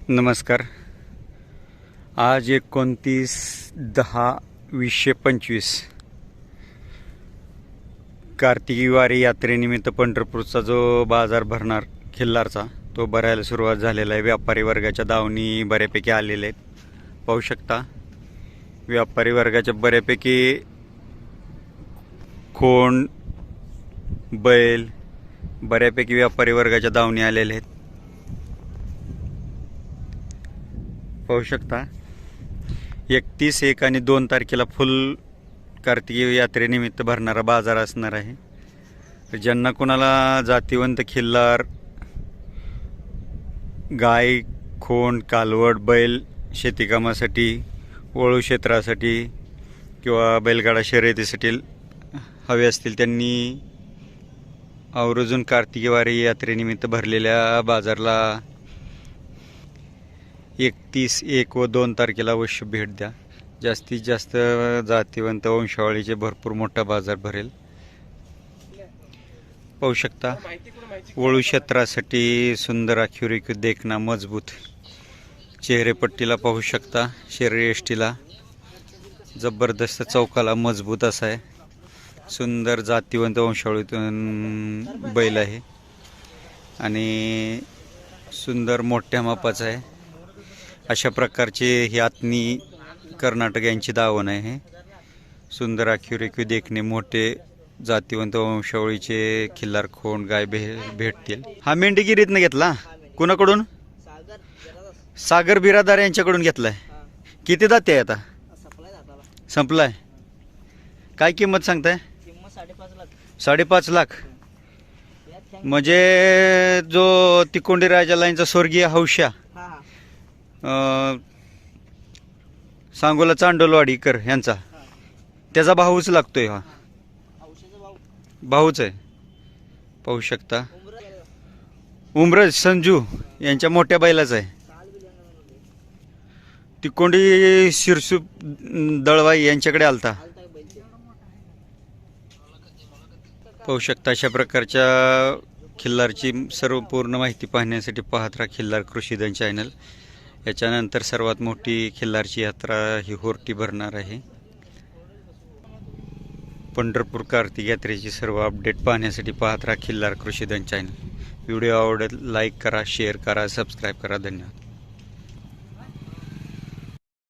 नमस्कार. आज 29/10/2025 कार्तिकी वारी यात्रेनिमित्त पंढरपूरचा जो बाजार भरणार खिल्लारचा तो भरायला सुरुवात झालेला आहे. व्यापारी वर्गाच्या दावणी बऱ्यापैकी आलेले आहेत. पाहू शकता व्यापारी वर्गाच्या बऱ्यापैकी खोंड बैल बऱ्यापैकी व्यापारी वर्गाच्या दावणी आलेले आहेत. पाहू शकता 31, 1 आणि 2 तारखेला फुल कार्तिकी यात्रेनिमित्त भरणारा बाजार असणार आहे. ज्यांना कोणाला जातीवंत खिल्लार गाय खोंड कालवड बैल शेतीकामासाठी वळू क्षेत्रासाठी किंवा बैलगाडा शर्यतीसाठी हवे असतील त्यांनी आवर्जून कार्तिकी वारी यात्रेनिमित्त भरलेल्या बाजारला 31, 1 व 2 तारखेला अवश्य भेट द्या. जास्तीत जास्त जातीवंत वंशावळीचे भरपूर मोठा बाजार भरेल. पाहू शकता वळू क्षेत्रासाठी सुंदर आखीव देखना मजबूत चेहरेपट्टीला पाहू शकता. शरीर यष्टीला जबरदस्त चौकाला मजबूत असा आहे. सुंदर जातीवंत वंशावळीतून बैल आहे आणि सुंदर मोठ्या मापाचा आहे. अशा प्रकारचे ही आत्नी कर्नाटक यांची दावण आहे. सुंदर आखीव देखणे मोठे जातीवंत वंशावळीचे खिल्लार खोंड गाय भेटतील. हा मेंढीगिरीतनं घेतला कुणाकडून? सागर बिरादार यांच्याकडून घेतलाय. किती दाते आहे आता? संपलाय. काय किंमत सांगताय? 5.5 लाख. म्हणजे जो तिकोंडी राजा लाईनचा स्वर्गीय हौशा सांगोला चांडोलवाडीकर यांचा त्याचा भाऊच लागतोय. हा भाऊच आहे. पाहू शकता उमरज संजू यांच्या मोठ्या बैलाचा आहे. तिकोंडी शिरसू दळवाई यांच्याकडे आलता. पाहू शकता अशा प्रकारच्या खिल्लारची सर्व पूर्ण माहिती पाहण्यासाठी पाहत राहा खिल्लार कृषीधन चॅनल. याच्यानंतर सर्वात मोठी खिल्लारची यात्रा ही होर्टी भरणार आहे. पंढरपूर कार्तिक यात्रेची सर्व अपडेट पाहण्यासाठी पाहत राहा खिल्लार कृषीधन चॅनल. व्हिडिओ आवडेल लाईक करा, शेअर करा, सबस्क्राईब करा. धन्यवाद.